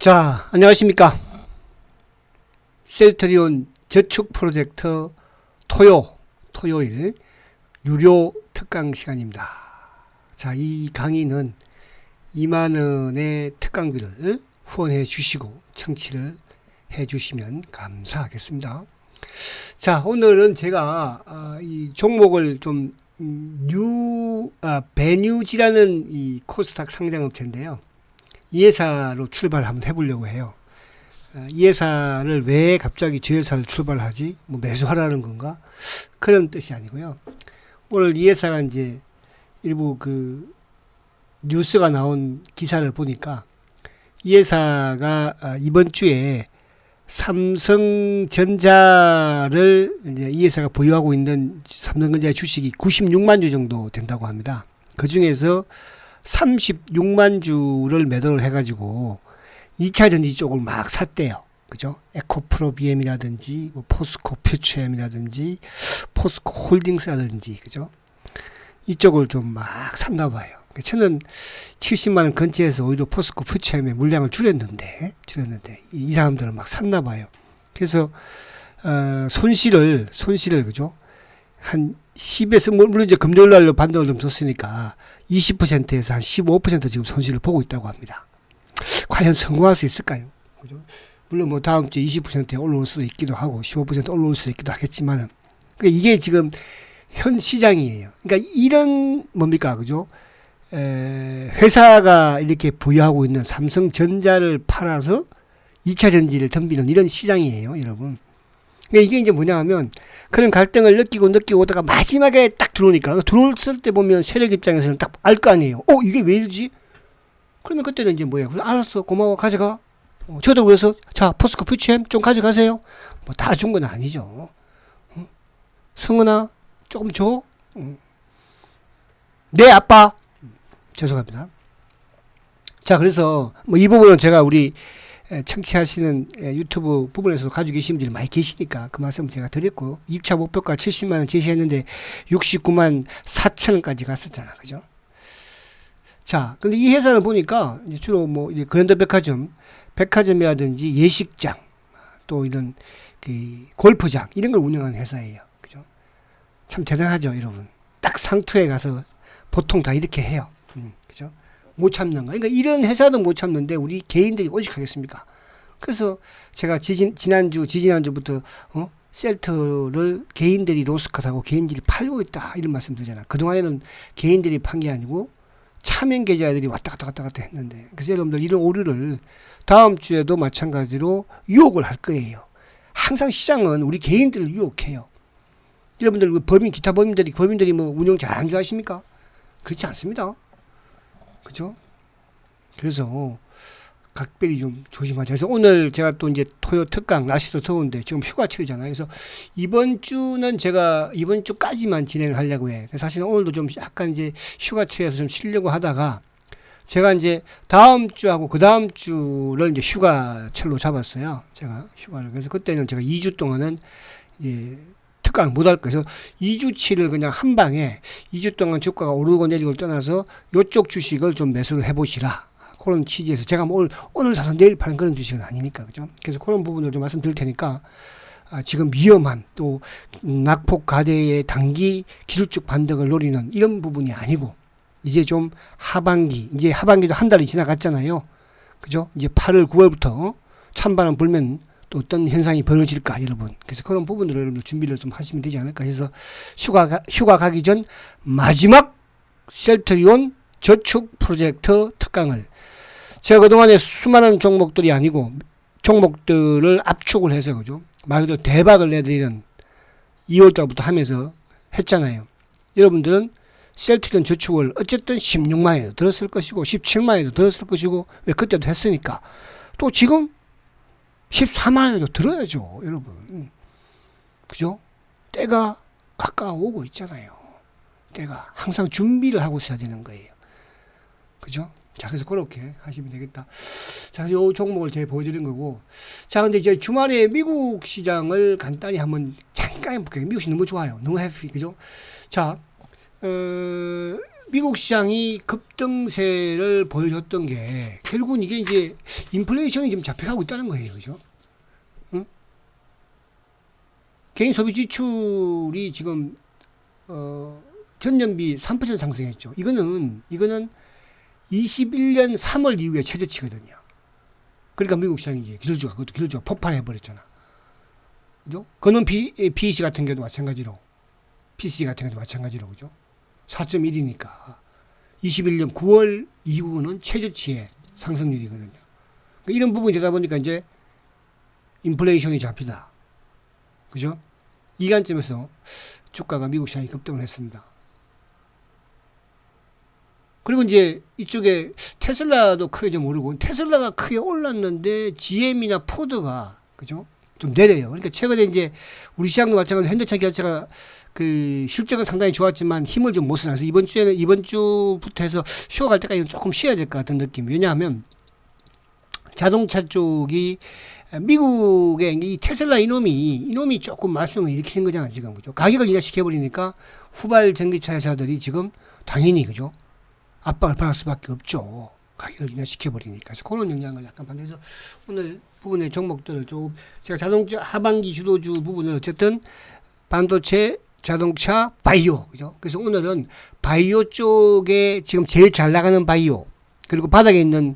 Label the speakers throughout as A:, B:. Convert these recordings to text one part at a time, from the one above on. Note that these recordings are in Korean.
A: 자, 안녕하십니까. 셀트리온 저축 프로젝트 토요일 유료 특강 시간입니다. 자, 이 강의는 2만원의 특강비를 후원해 주시고 청취를 해 주시면 감사하겠습니다. 자, 오늘은 제가 이 종목을 좀 베뉴지라는 이 코스닥 상장업체인데요. 이 회사로 출발 한번 해보려고 해요. 이 회사를 왜 갑자기 저 회사를 출발하지? 뭐 매수하라는 건가? 그런 뜻이 아니고요. 오늘 이 회사가 이제 일부 그 뉴스가 나온 기사를 보니까 이 회사가 이번 주에 삼성전자를 이제 이 회사가 보유하고 있는 삼성전자의 주식이 96만 주 정도 된다고 합니다. 그 중에서 36만 주를 매도를 해가지고 2차 전지 쪽을 막 샀대요. 그죠? 에코프로비엠이라든지, 뭐 포스코 퓨처엠이라든지, 포스코 홀딩스라든지, 그죠? 이쪽을 좀 막 샀나 봐요. 저는 70만원 근처에서 오히려 포스코 퓨처엠의 물량을 줄였는데, 이 사람들은 막 샀나 봐요. 그래서, 손실을, 그죠? 한 10에서, 물론 이제 금요일 날로 반등을 좀 줬으니까 20%에서 한 15% 지금 손실을 보고 있다고 합니다. 과연 성공할 수 있을까요? 그죠? 물론 뭐 다음 주에 20%에 올라올 수도 있기도 하고 15% 올라올 수도 있기도 하겠지만은, 그러니까 이게 지금 현 시장이에요. 그러니까 이런 뭡니까, 그죠? 회사가 이렇게 보유하고 있는 삼성전자를 팔아서 2차 전지를 덤비는 이런 시장이에요, 여러분. 그러니까 이게 이제 뭐냐 하면 그런 갈등을 느끼고 오다가 마지막에 딱 들어오니까, 들어왔을 때 보면 세력 입장에서는 딱 알 거 아니에요. 이게 왜 이러지? 그러면 그때는 이제 뭐야? 알았어, 고마워, 가져가. 저도 그래서 자, 포스코 퓨처엠 좀 가져가세요. 뭐 다 준 건 아니죠. 성은아, 조금 줘. 네, 아빠. 죄송합니다. 자, 그래서 뭐 이 부분은 제가 우리 청취하시는 유튜브 부분에서도 가지고 계신 분들이 많이 계시니까 그 말씀 제가 드렸고, 2차 목표가 70만원 제시했는데 69만 4천원까지 갔었잖아. 그죠? 자, 근데 이 회사를 보니까 이제 주로 뭐 이제 그랜드 백화점이라든지 예식장, 또 이런 그 골프장 이런 걸 운영하는 회사예요. 그죠? 참 대단하죠, 여러분. 딱 상투에 가서 보통 다 이렇게 해요. 그죠? 못 참는 거. 그러니까 이런 회사도 못 참는데 우리 개인들이 오직하겠습니까? 그래서 제가 지지난주부터 셀트를 개인들이 로스컷하고 개인들이 팔고 있다 이런 말씀 드리잖아. 그동안에는 개인들이 판 게 아니고 차명 계좌들이 왔다 갔다 했는데, 그래서 여러분들 이런 오류를 다음 주에도 마찬가지로 유혹을 할 거예요. 항상 시장은 우리 개인들을 유혹해요. 여러분들 기타 법인들이 뭐 운영 잘하는 줄 아십니까? 그렇지 않습니다. 그죠? 그래서 각별히 좀 조심하자. 그래서 오늘 제가 또 이제 토요 특강, 날씨도 더운데 지금 휴가철이잖아요. 그래서 이번 주는 제가 이번 주까지만 진행을 하려고 해. 사실은 오늘도 좀 약간 이제 휴가철에서 좀 쉬려고 하다가 제가 이제 다음 주하고 그 다음 주를 이제 휴가철로 잡았어요. 제가 휴가를. 그래서 그때는 제가 2주 동안은 이제 특강을 못 할 거예요. 그래서 2주치를 그냥 한 방에 2주 동안 주가가 오르고 내리고를 떠나서 요쪽 주식을 좀 매수를 해보시라. 그런 취지에서 제가 뭐 오늘 사서 내일 파는 그런 주식은 아니니까. 그죠? 그래서 그런 부분을 좀 말씀드릴 테니까, 지금 위험한 또 낙폭 가대의 단기 기술적 반등을 노리는 이런 부분이 아니고, 이제 좀 이제 하반기도 한 달이 지나갔잖아요. 그죠? 이제 8월, 9월부터 찬바람 불면 또 어떤 현상이 벌어질까, 여러분. 그래서 그런 부분들을 여러분들 준비를 좀 하시면 되지 않을까 해서 휴가 가기 전 마지막 셀트리온 저축 프로젝트 특강을 제가 그동안에 수많은 종목들이 아니고 종목들을 압축을 해서, 그죠? 말 그대로 대박을 내드리는 2월달부터 하면서 했잖아요. 여러분들은 셀트리온 저축을 어쨌든 16만원에도 들었을 것이고 17만원에도 들었을 것이고, 왜 그때도 했으니까 또 지금 14만원에도 들어야죠, 여러분. 그죠? 때가 가까워오고 있잖아요. 때가 항상 준비를 하고 있어야 되는 거예요. 그죠? 자, 그래서 그렇게 하시면 되겠다. 자, 이 종목을 제가 보여드린 거고. 자, 근데 이제 주말에 미국 시장을 간단히 한번 잠깐 해볼게요. 미국 시장 너무 좋아요. 너무 해피. 그죠? 자, 미국 시장이 급등세를 보여줬던 게 결국은 이게 이제 인플레이션이 지금 잡혀가고 있다는 거예요. 그죠? 응? 개인 소비 지출이 지금 전년비 3% 상승했죠. 이거는 21년 3월 이후에 최저치거든요. 그러니까 미국 시장이 이제 기술주가 폭발해 버렸잖아. 그죠? 그는 PEC 같은 경우도 마찬가지로, PC 같은 경우도 마찬가지로, 그죠? 4.1이니까 21년 9월 이후는 최저치의 상승률이거든요. 그러니까 이런 부분이 되다 보니까 이제 인플레이션이 잡히다. 그죠? 이 관점에서 주가가 미국 시장이 급등을 했습니다. 그리고 이제 이쪽에 테슬라도 크게 좀 오르고, 테슬라가 크게 올랐는데 GM이나 포드가, 그죠? 좀 내려요. 그러니까 최근에 이제 우리 시장도 마찬가지로 현대차 기아차가 그 실적은 상당히 좋았지만 힘을 좀 못 써서 이번 주부터 해서 휴가 갈 때까지 조금 쉬어야 될 것 같은 느낌. 왜냐하면 자동차 쪽이 미국의 이 테슬라 이놈이 조금 말썽을 일으키는 거잖아, 지금. 그죠? 가격을 인하시켜버리니까 후발 전기차 회사들이 지금 당연히, 그죠? 압박을 받을 수밖에 없죠. 가격을 인하시켜버리니까. 그래서 그런 영향을 약간 받아서 오늘 부분의 종목들을 좀 제가 자동차 하반기 주도주 부분을 어쨌든 반도체, 자동차, 바이오, 그죠? 그래서 오늘은 바이오 쪽에 지금 제일 잘 나가는 바이오, 그리고 바닥에 있는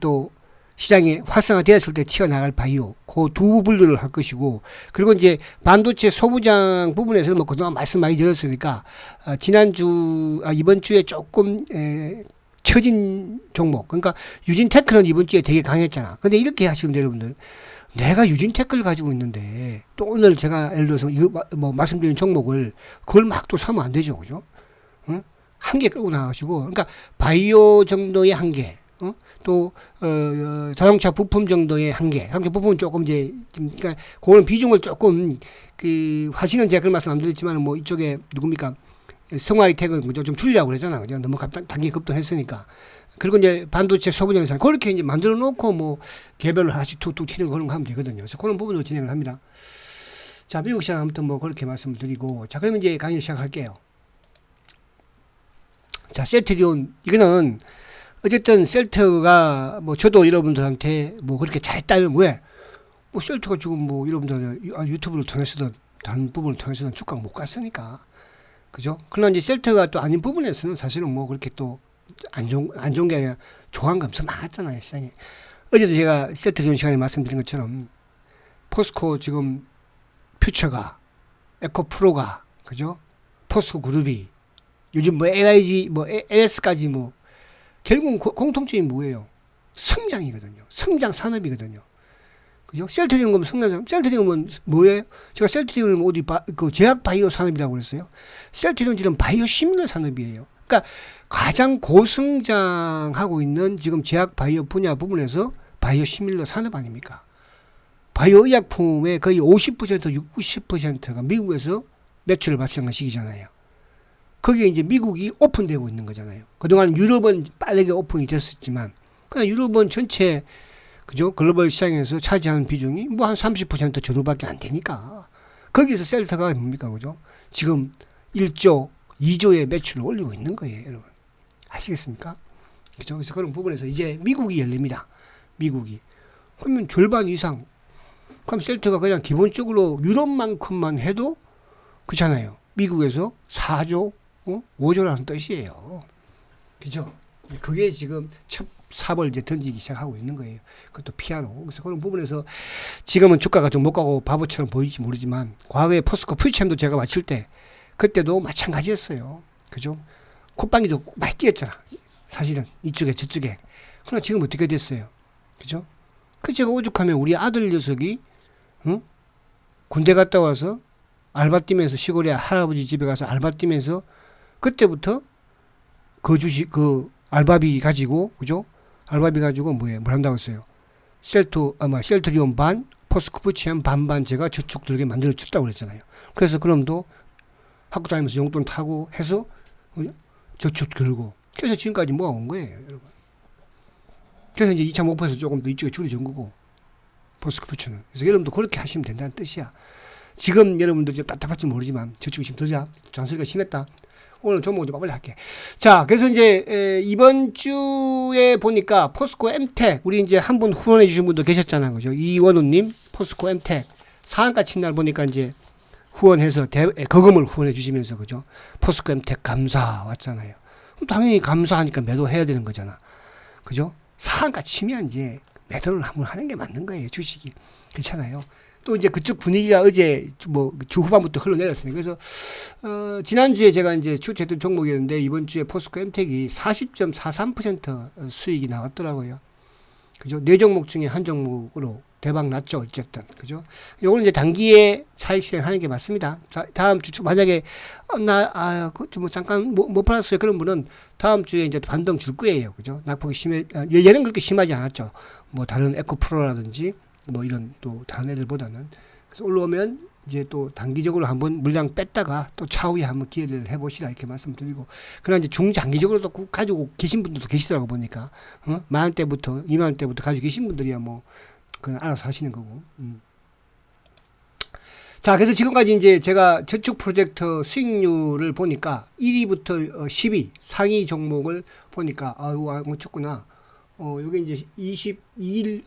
A: 또 시장에 활성화되었을 때 튀어나갈 바이오, 그 두 분류를 할 것이고, 그리고 이제 반도체 소부장 부분에서는 뭐 그동안 말씀 많이 드렸으니까, 이번 주에 조금, 처진 종목. 그러니까 유진테크는 이번 주에 되게 강했잖아. 근데 이렇게 하시면 돼요, 여러분들. 내가 유진테크를 가지고 있는데, 또 오늘 제가 예를 들어서 뭐 말씀드린 종목을 그걸 막 또 사면 안 되죠, 그죠? 응? 한개 끌고 나가시고, 그러니까 바이오 정도의 한계. 또 자동차 부품 정도의 한계. 자동차 부품은 조금 이제 그러니까 그런 비중을 조금 화신은 제가 그런 말씀 안 드렸지만 뭐 이쪽에 누굽니까? 성화이텍은 그죠? 좀 줄이라고 그러잖아. 그죠? 너무 단기 급등했으니까. 그리고 이제 반도체 소부장산 그렇게 이제 만들어 놓고 뭐 개별로 하나씩 툭툭 튀는 그런 거 하면 되거든요. 그래서 그런 부분으로 진행을 합니다. 자, 미국 시장 아무튼 뭐 그렇게 말씀을 드리고, 자, 그러면 이제 강의 시작할게요. 자, 셀트리온 이거는 어쨌든 셀트가 뭐 저도 여러분들한테 뭐 그렇게 잘했다면 왜? 뭐 셀트가 지금 뭐 여러분들 유튜브를 통해서든 다른 부분을 통해서든 주가가 못 갔으니까. 그죠? 그러나 이제 셀트가 또 아닌 부분에서는 사실은 뭐 그렇게 또 안 좋은 게 아니라 좋아한 거 엄청 많았잖아요, 시장에. 어제도 제가 셀트리온 시간에 말씀드린 것처럼 포스코 지금 퓨처가, 에코프로가, 그죠? 포스코 그룹이 요즘 뭐 LIG, 뭐 LS까지 뭐 결국은 공통점이 뭐예요? 성장이거든요. 성장 산업이거든요. 그죠? 셀트리온은 셀트리온은 뭐예요? 제가 셀트리온을 어디 그 제약 바이오 산업이라고 그랬어요. 셀트리온 지금 바이오 시밀러 산업이에요. 그러니까 가장 고성장하고 있는 지금 제약 바이오 분야 부분에서 바이오 시밀러 산업 아닙니까? 바이오 의약품의 거의 50% 60%가 미국에서 매출을 발생한 시기잖아요. 거기에 이제 미국이 오픈되고 있는 거잖아요. 그동안 유럽은 빠르게 오픈이 됐었지만, 그냥 유럽은 전체, 그죠? 글로벌 시장에서 차지하는 비중이 뭐 한 30% 정도밖에 안 되니까. 거기서 셀트가 뭡니까? 그죠? 지금 1조, 2조의 매출을 올리고 있는 거예요, 여러분. 아시겠습니까? 그죠? 그래서 그런 부분에서 이제 미국이 열립니다. 미국이. 그러면 절반 이상. 그럼 셀트가 그냥 기본적으로 유럽만큼만 해도 그렇잖아요. 미국에서 4조, 5조라는 뜻이에요. 그죠? 그게 지금 첫 삽을 이제 던지기 시작하고 있는 거예요. 그것도 피아노. 그래서 그런 부분에서 지금은 주가가 좀 못 가고 바보처럼 보일지 모르지만 과거에 포스코 퓨처엠도 제가 마칠 때 그때도 마찬가지였어요. 그죠? 콧방귀도 많이 뛰었잖아. 사실은 이쪽에 저쪽에. 그러나 지금 어떻게 됐어요? 그죠? 그 제가 오죽하면 우리 아들 녀석이 군대 갔다 와서 알바 뛰면서 시골에 할아버지 집에 가서 알바 뛰면서 그때부터 그 알바비 가지고, 그죠? 알바비 가지고 뭘 한다고 했어요? 셀트리온 반, 포스코 퓨처엠 반반 제가 저축 들게 만들어 줬다고 그랬잖아요. 그래서 그럼도 학교 다니면서 용돈 타고 해서 저축 들고. 그래서 지금까지 모아온 거예요, 여러분. 그래서 이제 2차 목표에서 조금 더 이쪽에 줄이 전 거고, 포스코 퓨처는. 그래서 여러분도 그렇게 하시면 된다는 뜻이야. 지금 여러분들 좀 답답할지 모르지만 저축이 지금 더 잔소리가 심했다. 오늘 종목을 좀 빨리 할게. 자, 그래서 이제 이번 주에 보니까 포스코 엠텍 우리 이제 한 분 후원해 주신 분도 계셨잖아요, 그죠? 이원우님 포스코 엠텍 상한가 친 날 보니까 이제 후원해서 거금을 후원해 주시면서 그죠? 포스코 엠텍 감사 왔잖아요. 그럼 당연히 감사하니까 매도해야 되는 거잖아, 그죠? 상한가 치면 이제 매도를 한번 하는 게 맞는 거예요, 주식이. 그렇잖아요. 또 이제 그쪽 분위기가 어제 뭐 주 후반부터 흘러내렸으니까. 그래서 지난주에 제가 이제 추천했던 종목이었는데 이번 주에 포스코 엠텍이 40.43% 수익이 나왔더라고요. 그죠? 네 종목 중에 한 종목으로 대박 났죠, 어쨌든. 그죠? 요거는 이제 단기에 차익 실행하는 게 맞습니다. 다음 주 만약에 뭐 잠깐 못 팔았어요. 그런 분은 다음 주에 이제 반등 줄 거예요. 그죠? 낙폭이 얘는 그렇게 심하지 않았죠. 뭐 다른 에코프로라든지 뭐 이런 또 다른 애들보다는. 그래서 올라오면 이제 또 단기적으로 한번 물량 뺐다가 또 차후에 한번 기회를 해보시라 이렇게 말씀드리고, 그러나 이제 중장기적으로도 가지고 계신 분들도 계시더라고 보니까, 10,000원대부터 20,000원대부터 가지고 계신 분들이야 뭐 그냥 알아서 하시는 거고. 자, 그래서 지금까지 이제 제가 저축 프로젝트 수익률을 보니까 1위부터 10위 상위 종목을 보니까 못 쳤구나. 요게 이제 22일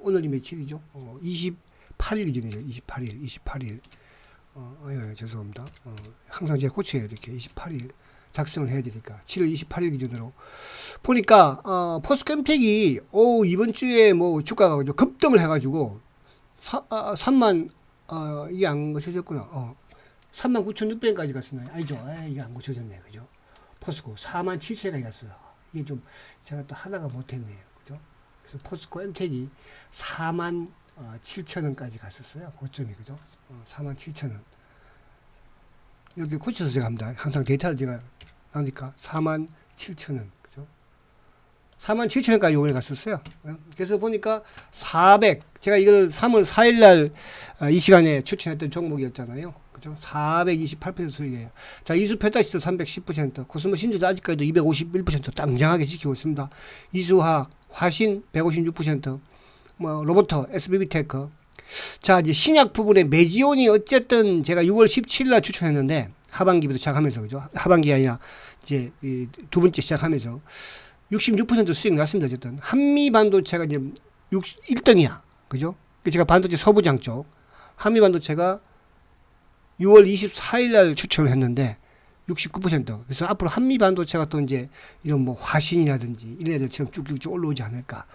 A: 오늘이 며칠이죠? 28일 기준이죠. 28일. 죄송합니다. 항상 제가 고쳐요. 이렇게 28일 작성을 해야 되니까. 7월 28일 기준으로 보니까 포스코 엠텍이 이번 주에 뭐 주가가 급등을 해가지고 3만 이게 안 고쳐졌구나. 39,600원까지 갔었나요? 아니죠. 이게 안 고쳐졌네. 그죠? 포스코 47,000원까지 갔어요. 이게 좀 제가 또 하다가 못했네요. 그죠? 그래서 포스코 엠텍이 47,000원까지 갔었어요. 고점이. 그죠? 47,000원. 이렇게 고쳐서 제가 합니다. 항상 데이터를 제가 나오니까 47,000원. 그죠? 47,000원까지 요번에 갔었어요. 그래서 보니까 제가 이걸 3월 4일 날 이 시간에 추천했던 종목이었잖아요. 그죠? 428% 수익이에요. 자, 이수 페타시스 310%, 코스모 신주도 아직까지도 251% 땅장하게 지키고 있습니다. 이수화학, 화신 156%, 뭐 로보터, SBB테크. 자, 이제 신약 부분에 메지온이 어쨌든 제가 6월 17일 날 추천했는데 하반기부터 시작하면서, 그죠? 하반기 아니라 이제 두 번째 시작하면서 66% 수익 났습니다. 어쨌든 한미 반도체가 이제 1등이야. 그죠? 제가 반도체 서부장 쪽 한미 반도체가 6월 24일 날 추천을 했는데 69%. 그래서 앞으로 한미 반도체가 또 이제 이런 뭐 화신이라든지 이런 애들처럼 쭉쭉쭉 올라오지 않을까.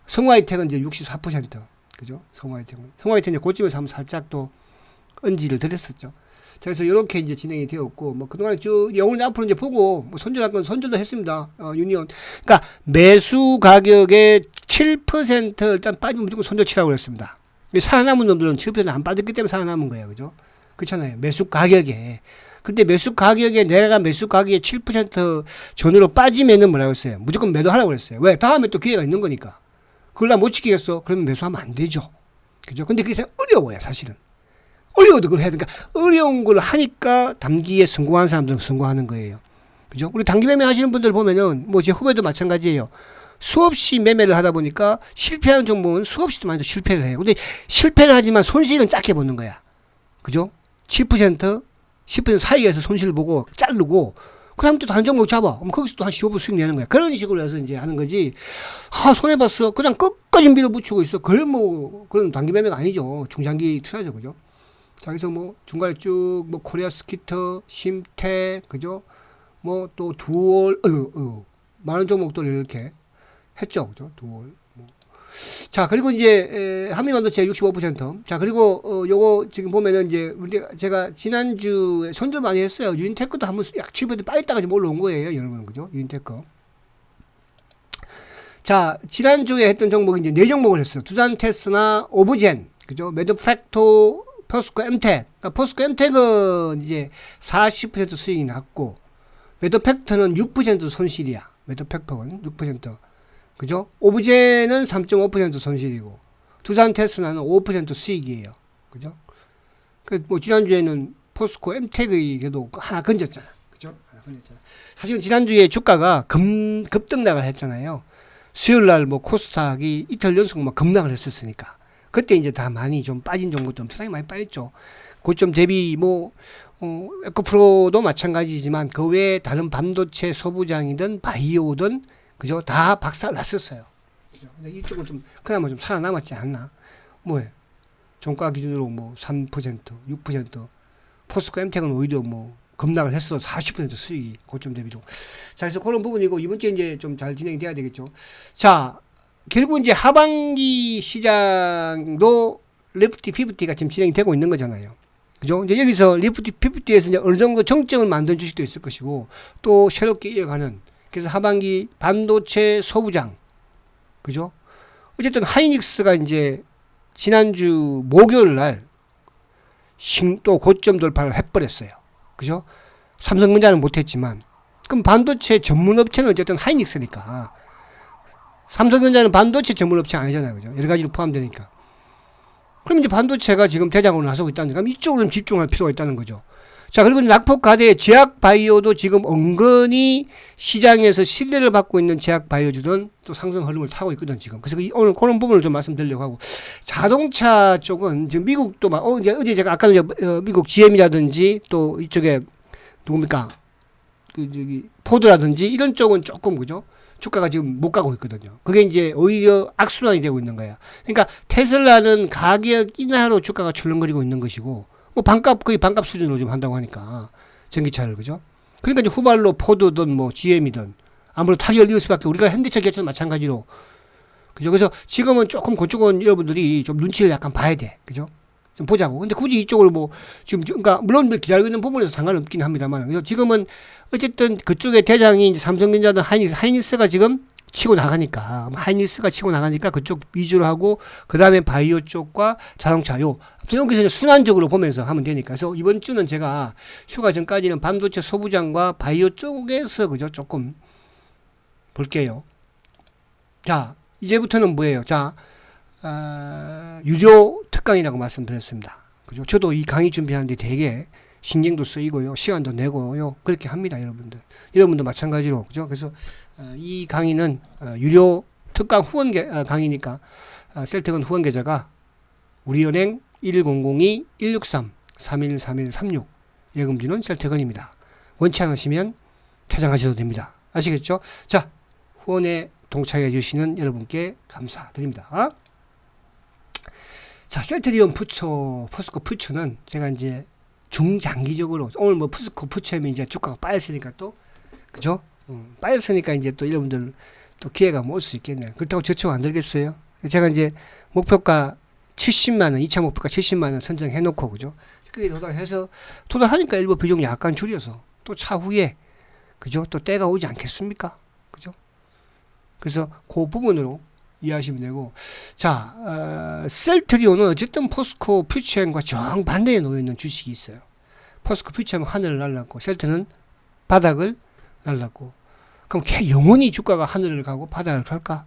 A: 성화이텍은 이제 64%. 그죠? 성화이텍은 이제 고점에서 한번 살짝 또 언지를 드렸었죠. 자, 그래서 이렇게 이제 진행이 되었고, 뭐 그동안 오늘 앞으로 이제 보고 뭐 손절할 건 손절도 했습니다. 유니온. 그러니까 매수 가격의 7% 일단 빠지면 무조건 손절 치라고 그랬습니다. 살아남은 놈들은 7% 안 빠졌기 때문에 살아남은 거예요. 그죠? 그렇잖아요. 매수 가격에. 근데 매수 가격에 내가 매수 가격에 7% 전후로 빠지면은 뭐라고 했어요? 무조건 매도하라고 그랬어요. 왜? 다음에 또 기회가 있는 거니까. 그걸 나 못 지키겠어? 그러면 매수하면 안 되죠. 그죠? 근데 그게 어려워요, 사실은. 어려워도 그걸 해야 되니까, 어려운 걸 하니까 단기에 성공한 사람들은 성공하는 거예요. 그죠? 우리 단기 매매 하시는 분들 보면은, 뭐 제 후배도 마찬가지예요. 수없이 매매를 하다 보니까 실패하는 종목은 수없이 많이 실패를 해요. 근데 실패를 하지만 손실은 작게 보는 거야. 그죠? 7%, 10% 사이에서 손실을 보고 자르고, 그 다음 또 다른 종목 잡아. 그럼 거기서 또 한 15% 수익 내는 거야. 그런 식으로 해서 이제 하는 거지. 손해봤어. 그냥 끝까지 밀어붙이고 있어. 그건 단기 매매가 아니죠. 중장기 투자죠. 그죠? 자, 그래서 뭐 중간에 쭉 뭐 코리아 스키터, 심태, 그죠? 뭐 또 두올, 많은 종목들 이렇게 했죠. 그죠? 두올. 뭐. 자, 그리고 이제 한미반도체 65%. 자, 그리고 요거 지금 보면은 이제 제가 지난주에 손절 많이 했어요. 유인테크도 한번 약 7% 빨리 따가 지금 올라온 거예요, 여러분. 그죠? 유인테크. 자, 지난주에 했던 종목이 이제 4종목을 했어요. 두산테스나 오브젠, 그죠? 매드팩토, 포스코 엠텍. 그러니까 포스코 엠텍은 이제 40% 수익이 났고, 매드팩터는 6% 손실이야. 매드팩터는 6%. 그죠? 오브젠은 3.5% 손실이고, 두산테스나는 5% 수익이에요. 그죠? 그, 뭐, 지난주에는 포스코 엠텍의 그래도 하나 건졌잖아. 그죠? 하나 건졌잖아. 사실은 지난주에 주가가 급등락을 했잖아요. 수요일날 뭐 코스닥이 이틀 연속 막 급락을 했었으니까. 그때 이제 다 많이 좀 빠진 종목 좀 상당히 많이 빠졌죠. 고점 대비 뭐 에코프로도 마찬가지지만 그 외에 다른 반도체 소부장이든 바이오든 그죠? 다 박살 났었어요. 그죠? 근데 이쪽은 좀 그나마 좀 살아남았지 않나? 뭐예요? 종가 기준으로 뭐 3%, 6%, 포스코 엠텍은 오히려 뭐 급락을 했어. 40% 수익이 고점 대비로. 자, 그래서 그런 부분이고 이번 주에 이제 좀 잘 진행이 돼야 되겠죠. 자, 결국 이제 하반기 시장도 리프티 피프티가 지금 진행이 되고 있는 거잖아요. 그죠? 이제 여기서 리프티 피프티에서 이제 어느 정도 정점을 만든 주식도 있을 것이고 또 새롭게 이어가는 그래서 하반기 반도체 소부장 그죠? 어쨌든 하이닉스가 이제 지난주 목요일 날 또 고점 돌파를 해버렸어요. 그죠? 삼성전자는 못했지만 그럼 반도체 전문 업체는 어쨌든 하이닉스니까 삼성전자는 반도체 전문 업체 아니잖아요. 그죠? 여러 가지로 포함되니까. 그럼 이제 반도체가 지금 대장으로 나서고 있다는 거 이쪽으로 집중할 필요가 있다는 거죠. 자, 그리고 낙폭과대의 제약바이오도 지금 은근히 시장에서 신뢰를 받고 있는 제약바이오주는 또 상승 흐름을 타고 있거든, 지금. 그래서 오늘 그런 부분을 좀 말씀드리려고 하고. 자동차 쪽은 지금 미국도 막, 어제 제가 아까 미국 GM이라든지 또 이쪽에 누굽니까? 포드라든지 이런 쪽은 조금, 그죠? 주가가 지금 못 가고 있거든요. 그게 이제 오히려 악순환이 되고 있는 거야. 그러니까 테슬라는 가격 인하로 주가가 출렁거리고 있는 것이고, 뭐 반값 거의 반값 수준으로 좀 한다고 하니까 전기차를 그죠? 그러니까 이제 후발로 포드든 뭐 GM이든 아무래도 타격을 입을 수밖에 우리가 현대차 기아차도 마찬가지로 그죠? 그래서 지금은 조금 그쪽은 여러분들이 좀 눈치를 약간 봐야 돼, 그죠? 좀 보자고. 근데 굳이 이쪽을 뭐 지금 그러니까 물론 기다리고 있는 부분에서 상관없긴 합니다만 그래서 지금은 어쨌든 그쪽의 대장이 이제 삼성전자든 하이닉스가 지금 치고 나가니까 하이닉스가 치고 나가니까 그쪽 위주로 하고 그 다음에 바이오 쪽과 자동차 여기서 순환적으로 보면서 하면 되니까 그래서 이번 주는 제가 휴가 전까지는 반도체 소부장과 바이오 쪽에서 그죠 조금 볼게요. 자 이제부터는 뭐예요? 자 유료 특강이라고 말씀드렸습니다. 그죠? 저도 이 강의 준비하는데 되게 신경도 쓰이고요, 시간도 내고요, 그렇게 합니다, 여러분들. 여러분도 마찬가지로, 그죠? 그래서, 이 강의는, 유료 특강 후원 강의니까, 셀텍은 후원 계좌가 우리은행 1002-163-313136 예금주는 셀텍은입니다. 원치 않으시면 퇴장하셔도 됩니다. 아시겠죠? 자, 후원에 동참해 주시는 여러분께 감사드립니다. 자, 셀트리온 푸처, 포스코 푸처는 제가 이제 중장기적으로 오늘 뭐 푸스코 푸처면 이제 주가가 빠졌으니까 또 그죠? 빠졌으니까 이제 또 여러분들 또 기회가 올 수 있겠네요. 그렇다고 저축 안 들겠어요? 제가 이제 목표가 70만 원, 2차 목표가 70만 원 선정해 놓고 그죠? 그게 도달하니까 일부 비중 약간 줄여서 또 차후에 그죠? 또 때가 오지 않겠습니까? 그죠? 그래서 그 부분으로 이해하시면 되고 자 셀트리온은 어쨌든 포스코 퓨처엠과 정반대에 놓여있는 주식이 있어요. 포스코 퓨처엠은 하늘을 날랐고 셀트는 바닥을 날랐고 그럼 영원히 주가가 하늘을 가고 바닥을 갈까?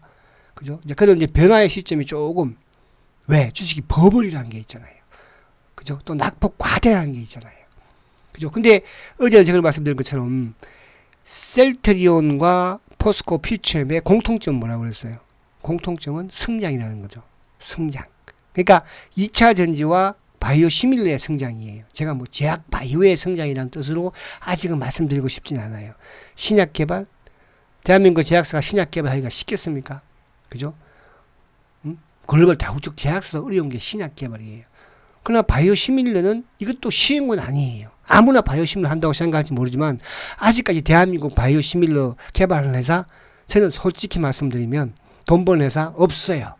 A: 그죠? 이제 그런 이제 변화의 시점이 조금 왜 주식이 버블이라는 게 있잖아요. 그죠? 또 낙폭 과대라는 게 있잖아요. 그죠? 근데 어제 제가 말씀드린 것처럼 셀트리온과 포스코 퓨처엠의 공통점은 뭐라고 그랬어요? 공통점은 성장이라는 거죠. 성장. 그러니까 2차 전지와 바이오 시밀러의 성장이에요. 제가 뭐 제약 바이오의 성장이라는 뜻으로 아직은 말씀드리고 싶진 않아요. 신약 개발, 대한민국 제약사가 신약 개발하기가 쉽겠습니까? 그죠? 글로벌 다국적 제약사도 어려운 게 신약 개발이에요. 그러나 바이오 시밀러는 이것도 쉬운 건 아니에요. 아무나 바이오 시밀러 한다고 생각할지 모르지만 아직까지 대한민국 바이오 시밀러 개발하는 회사 저는 솔직히 말씀드리면 돈 버는 회사 없어요.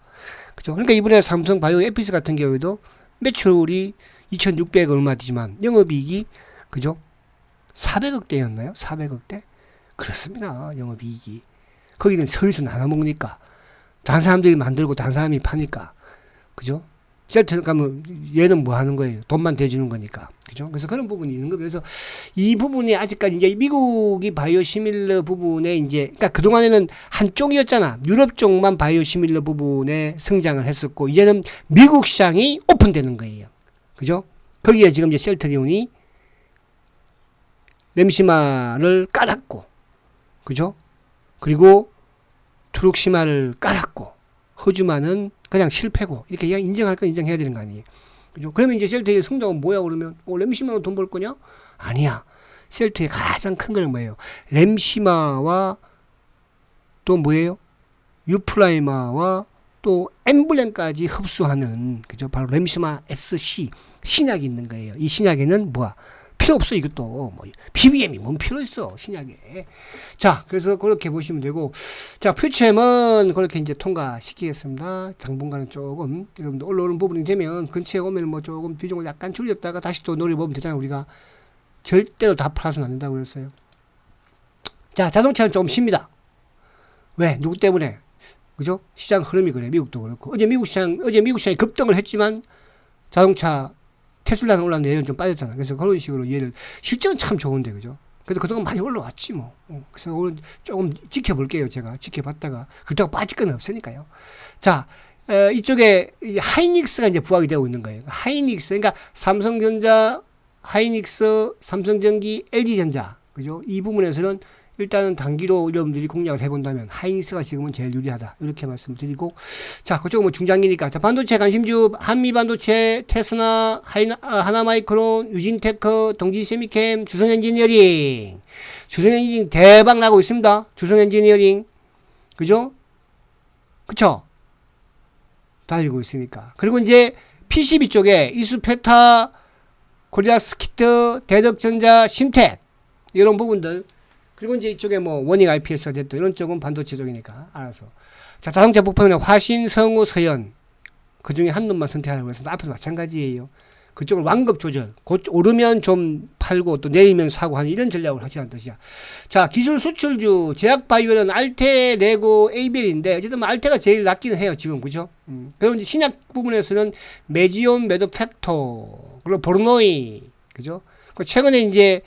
A: 그죠? 그러니까 이번에 삼성 바이오 에피스 같은 경우에도 매출이 2,600억 얼마 되지만 영업이익이 그죠? 400억대였나요? 400억대? 그렇습니다. 영업이익이. 거기는 서에서 나눠 먹으니까 다른 사람들이 만들고 다른 사람이 파니까 그죠? 셀트 가면 얘는 뭐 하는 거예요? 돈만 대주는 거니까. 그죠? 그래서 그런 부분이 있는 거예요. 그래서 이 부분이 아직까지 이제 미국이 바이오 시밀러 부분에 이제, 그러니까 그동안에는 한쪽이었잖아. 유럽 쪽만 바이오 시밀러 부분에 성장을 했었고, 이제는 미국 시장이 오픈되는 거예요. 그죠? 거기에 지금 이제 셀트리온이 램시마를 깔았고, 그죠? 그리고 트룩시마를 깔았고, 허주마는 그냥 실패고 이렇게 인정할 건 인정해야 되는 거 아니에요. 그죠? 그러면 이제 셀트의 성장은 뭐야 그러면 램시마로 돈 벌 거냐? 아니야. 셀트의 가장 큰 거는 뭐예요? 램시마와 또 뭐예요? 유플라이마와 또 엠블렘까지 흡수하는 그죠? 바로 램시마 SC 신약이 있는 거예요. 이 신약에는 뭐야? 필요 없어 이것도 뭐 BBM이 뭔 필요 있어 신약에. 자 그래서 그렇게 보시면 되고 자 퓨처엠은 그렇게 이제 통과시키겠습니다. 당분간은 조금 여러분들 올라오는 부분이 되면 근처에 오면 뭐 조금 비중을 약간 줄였다가 다시 또 노려보면 되잖아요. 우리가 절대로 다 팔아서는 안 된다고 그랬어요. 자 자동차는 좀 쉽니다. 왜? 누구 때문에? 그죠? 시장 흐름이 그래. 미국도 그렇고 어제 미국 시장이 급등을 했지만 자동차 테슬라는 올랐는데 얘는 좀 빠졌잖아. 그래서 그런 식으로 얘를 실적은 참 좋은데 그죠? 그래도 그동안 많이 올라왔지 뭐. 그래서 오늘 조금 지켜볼게요. 제가 지켜봤다가 그렇다고 빠질 건 없으니까요. 자 이쪽에 하이닉스가 이제 부각이 되고 있는 거예요. 하이닉스 그러니까 삼성전자, 하이닉스, 삼성전기, LG전자 그죠? 이 부분에서는 일단은 단기로 여러분들이 공략을 해본다면 하이닉스가 지금은 제일 유리하다 이렇게 말씀드리고 자 그쪽은 뭐 중장기니까 자 반도체 관심주 한미반도체, 테스나, 하나마이크론, 유진테크, 동지세미캠, 주성엔지니어링 대박 나고 있습니다. 주성엔지니어링 그죠? 그쵸? 달리고 있으니까 그리고 이제 PCB 쪽에 이수페타, 코리아스키트, 대덕전자, 신텍 이런 부분들 그리고 이제 이쪽에 뭐 원익 IPS가 됐든 이런 쪽은 반도체 쪽이니까 알아서. 자 자동차 부품에는 화신, 성우, 서현 그 중에 한 놈만 선택하라고 해서 앞에서 마찬가지예요. 그쪽을 완급 조절 오르면 좀 팔고 또 내리면 사고 하는 이런 전략을 하시라는 뜻이야. 자 기술 수출주 제약바이오는 알테, 레고, 에이벨인데 어쨌든 뭐 알테가 제일 낫기는 해요 지금 그죠? 그리고 이제 신약 부분에서는 메지온, 메드팩토 그리고 보르노이 그죠? 최근에 이제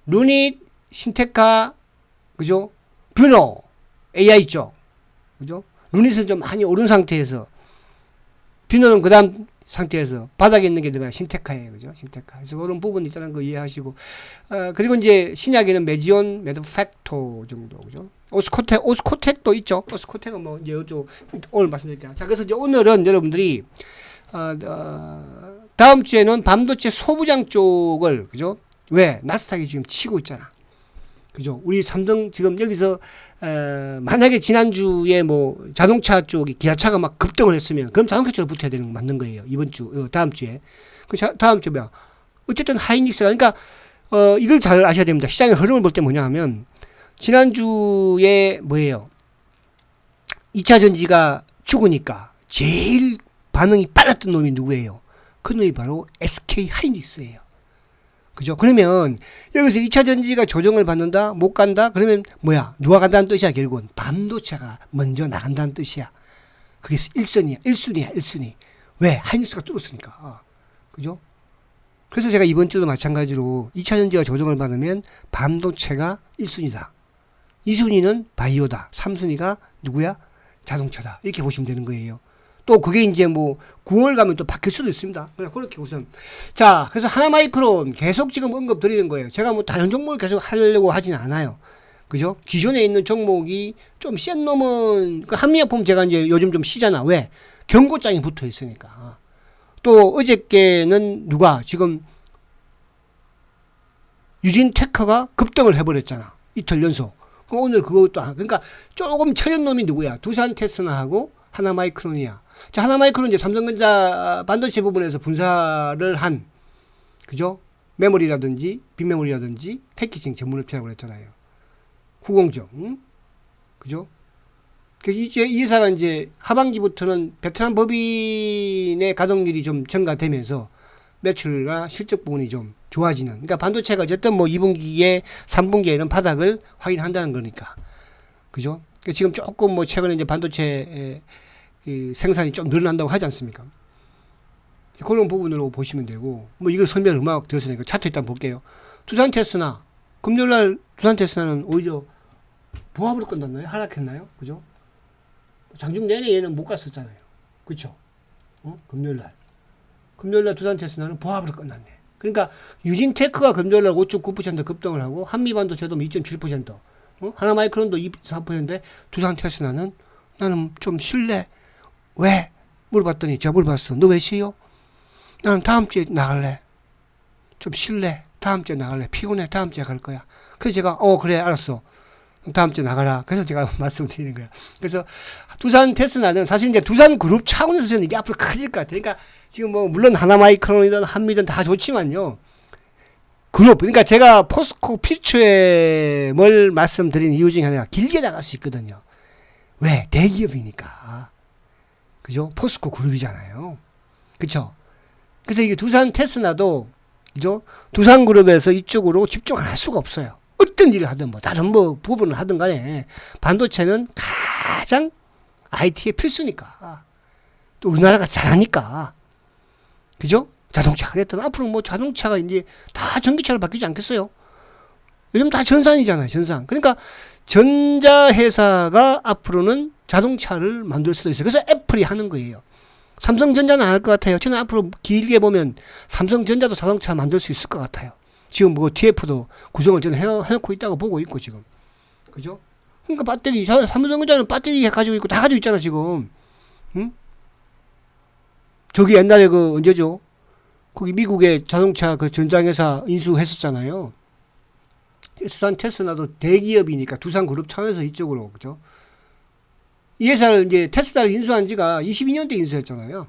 A: 루닛, 신테카, 그죠? 뷰노, AI 쪽, 그죠? 루닛은 좀 많이 오른 상태에서, 뷰노는 그 다음 상태에서 바닥에 있는 게 들어가요. 신테카예요. 그죠? 신테카. 그래서 그런 부분이 있다는 거 이해하시고, 그리고 이제 신약에는 메지온, 메드팩토 정도, 그죠? 오스코텍도 있죠. 오스코텍은 뭐, 이제 요쪽, 오늘 말씀드릴게요. 자, 그래서 이제 오늘은 여러분들이, 다음 주에는 반도체 소부장 쪽을, 그죠? 왜? 나스닥이 지금 치고 있잖아. 그죠? 우리 삼성 지금 여기서 만약에 지난주에 뭐 자동차 쪽이 기아차가 막 급등을 했으면 그럼 자동차 쪽으로 붙어야 되는 거 맞는 거예요. 이번 주 다음 주에 다음 주에 뭐야? 어쨌든 하이닉스가 그러니까 이걸 잘 아셔야 됩니다. 시장의 흐름을 볼 때 뭐냐 하면 지난주에 뭐예요? 2차 전지가 죽으니까 제일 반응이 빨랐던 놈이 누구예요? 그 놈이 바로 SK 하이닉스예요. 그죠? 그러면 여기서 2차 전지가 조정을 받는다? 못 간다? 그러면 뭐야? 누가 간다는 뜻이야 결국은. 반도체가 먼저 나간다는 뜻이야. 그게 1순위야. 왜? 하이닉스가 뚫었으니까. 그죠? 그래서 제가 이번 주도 마찬가지로 2차 전지가 조정을 받으면 반도체가 1순위다. 2순위는 바이오다. 3순위가 누구야? 자동차다. 이렇게 보시면 되는 거예요. 또 그게 이제 뭐 9월 가면 또 바뀔 수도 있습니다. 그냥 그렇게 우선. 자, 그래서 하나마이크론 계속 지금 언급 드리는 거예요. 제가 뭐 다른 종목을 계속 하려고 하진 않아요. 그죠? 기존에 있는 종목이 좀 센 놈은 그 한미약품 제가 이제 요즘 좀 쉬잖아. 왜? 경고장이 붙어 있으니까. 또 어저께는 누가 지금 유진테크가 급등을 해버렸잖아. 이틀 연속. 오늘 그것도 그러니까 조금 처연 놈이 누구야? 두산테스나하고 하나마이크론이야. 자, 하나마이크론 이제 삼성전자 반도체 부분에서 분사를 한, 그죠? 메모리라든지, 빅메모리라든지, 패키징 전문업체라고 그랬잖아요. 후공정, 그죠? 이제 이 회사가 이제 하반기부터는 베트남 법인의 가동률이 좀 증가되면서 매출과 실적 부분이 좀 좋아지는. 그러니까 반도체가 어쨌든 뭐 2분기에, 3분기에 이런 바닥을 확인한다는 거니까. 그죠? 지금 조금 뭐 최근에 이제 반도체 생산이 좀 늘어난다고 하지 않습니까? 그런 부분으로 보시면 되고, 뭐 이걸 설명을 음악 드렸으니까 차트 일단 볼게요. 두산테스나, 금요일날 두산테스나는 오히려 보합으로 끝났나요? 하락했나요? 그죠? 장중 내내 얘는 못 갔었잖아요. 그쵸? 금요일날. 금요일날 두산테스나는 보합으로 끝났네. 그러니까 유진테크가 금요일날 5.9% 급등을 하고, 한미반도체도 2.7%, 하나마이크론도 2.4%인데, 두산테스나는 나는 좀 쉴래. 왜? 물어봤더니 제가 물어봤어. 너 왜 쉬어? 나는 다음 주에 나갈래. 좀 쉴래. 다음 주에 나갈래. 피곤해. 다음 주에 갈 거야. 그래서 제가 그래 알았어. 다음 주에 나가라. 그래서 제가 말씀드리는 거야. 그래서 두산 테스나는 사실 이제 두산 그룹 차원에서 저는 이게 앞으로 커질 것 같아요. 그러니까 지금 뭐 물론 하나마이크론이든 한미든 다 좋지만요. 그룹, 그러니까 제가 포스코 퓨처엠을 말씀드린 이유 중에 하나가 길게 나갈 수 있거든요. 왜? 대기업이니까. 그죠? 포스코 그룹이잖아요. 그쵸? 그래서 이게 두산 테스나도, 그죠? 두산 그룹에서 이쪽으로 집중 안 할 수가 없어요. 어떤 일을 하든 뭐, 다른 뭐 부분을 하든 간에 반도체는 가장 IT의 필수니까. 또 우리나라가 잘하니까. 그죠? 자동차가 됐든 앞으로 뭐 자동차가 이제 다 전기차로 바뀌지 않겠어요? 요즘 다 전산이잖아요, 전산. 그러니까 전자회사가 앞으로는 자동차를 만들 수도 있어요. 그래서 애플이 하는 거예요. 삼성전자는 안 할 것 같아요. 저는 앞으로 길게 보면 삼성전자도 자동차 만들 수 있을 것 같아요. 지금 뭐 TF도 구성을 저는 해놓고 있다고 보고 있고 지금. 그죠? 그러니까 배터리, 삼성전자는 배터리 가지고 있고 다 가지고 있잖아, 지금. 응? 저기 옛날에 그 언제죠? 거기 미국의 자동차 그 전장회사 인수했었잖아요. 두산 테스나도 대기업이니까 두산 그룹 차원에서 이쪽으로, 그죠? 이 회사를 이제 테스라를 인수한 지가 22년도에 인수했잖아요.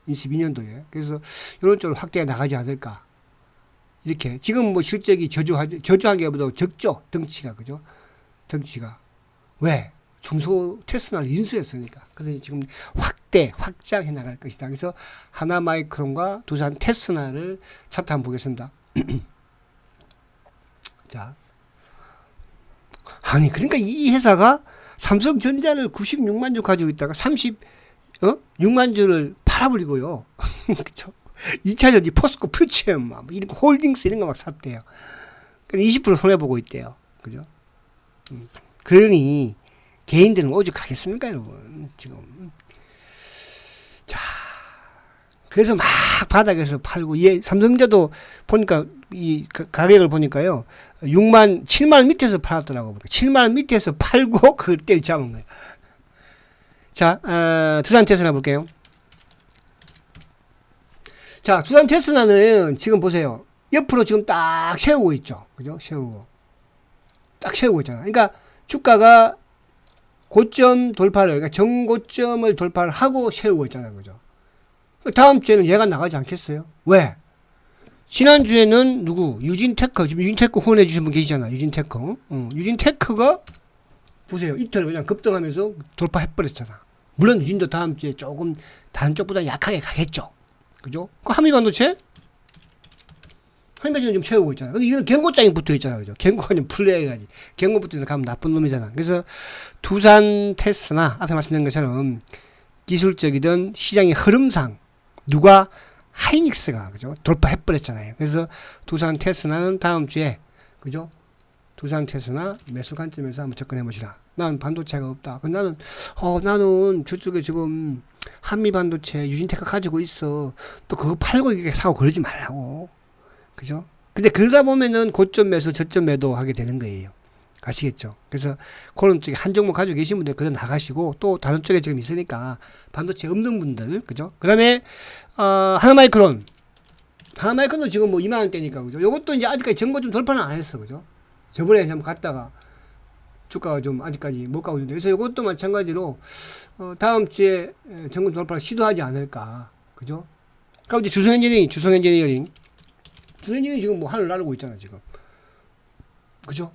A: 22년도에. 그래서 이런 쪽으로 확대해 나가지 않을까. 이렇게. 지금 뭐 실적이 저조하기보다 적죠. 덩치가, 그죠? 덩치가. 왜? 중소 테스나를 인수했으니까. 그래서 지금 확장해 나갈 것이다. 그래서 하나마이크론과 두산 테스나를 차트 한번 보겠습니다. 자. 아니, 그러니까 이 회사가 삼성전자를 96만 주 가지고 있다가 36만 주를 팔아버리고요. 그쵸? 2차전지 포스코 퓨처엠, 이런 홀딩스 이런 거 막 샀대요. 20% 손해보고 있대요. 그죠? 그러니, 개인들은 오죽하겠습니까, 여러분? 지금. 자. 그래서 막 바닥에서 팔고, 삼성전자도 보니까, 이 가격을 보니까요, 7만원 밑에서 팔았더라고. 7만원 밑에서 팔고, 그걸 때리 잡은 거예요. 자, 두산 테스나 볼게요. 자, 두산 테스나는 지금 보세요. 옆으로 지금 딱 세우고 있죠. 그죠? 딱 세우고 있잖아. 그러니까 주가가 고점 돌파를, 그러니까 정고점을 돌파를 하고 세우고 있잖아요. 그죠? 다음 주에는 얘가 나가지 않겠어요? 왜? 지난주에는 누구? 유진테크. 지금 유진테크 후원해주신 분 계시잖아. 유진테크. 유진테크가, 보세요. 이틀 그냥 급등하면서 돌파해버렸잖아. 물론 유진도 다음 주에 조금 다른 쪽보다 약하게 가겠죠. 그죠? 한미반도체? 한미반도체 좀 채우고 있잖아. 근데 이거는 경고장이 붙어 있잖아. 그죠? 경고가 좀 플레이해야지. 경고 붙어서 가면 나쁜 놈이잖아. 그래서 두산 테스나, 앞에 말씀드린 것처럼 기술적이든 시장의 흐름상 누가 하이닉스가, 그죠? 돌파해버렸잖아요. 그래서 두산 테스나는 다음 주에, 그죠? 두산 테스나 매수 관점에서 한번 접근해보시라. 난 반도체가 없다. 나는 저쪽에 지금 한미 반도체 유진테크 가지고 있어. 또 그거 팔고 이렇게 사고 그러지 말라고. 그죠? 근데 그러다 보면은 고점 매수, 저점 매도 하게 되는 거예요. 아시겠죠? 그래서 그런 쪽에 한 종목 가지고 계신 분들 그냥 나가시고 또 다른 쪽에 지금 있으니까 반도체 없는 분들, 그죠? 그 다음에, 하나마이크론도 지금 뭐 2만원대니까, 그죠? 요것도 이제 아직까지 정보 좀 돌파는 안 했어, 그죠? 저번에 한번 갔다가 주가가 좀 아직까지 못 가고 있는데, 그래서 이것도 마찬가지로 다음 주에 정권 돌파를 시도하지 않을까, 그죠? 그럼 이제 주성엔지니어링 지금 뭐 하늘 나르고 있잖아 지금, 그죠?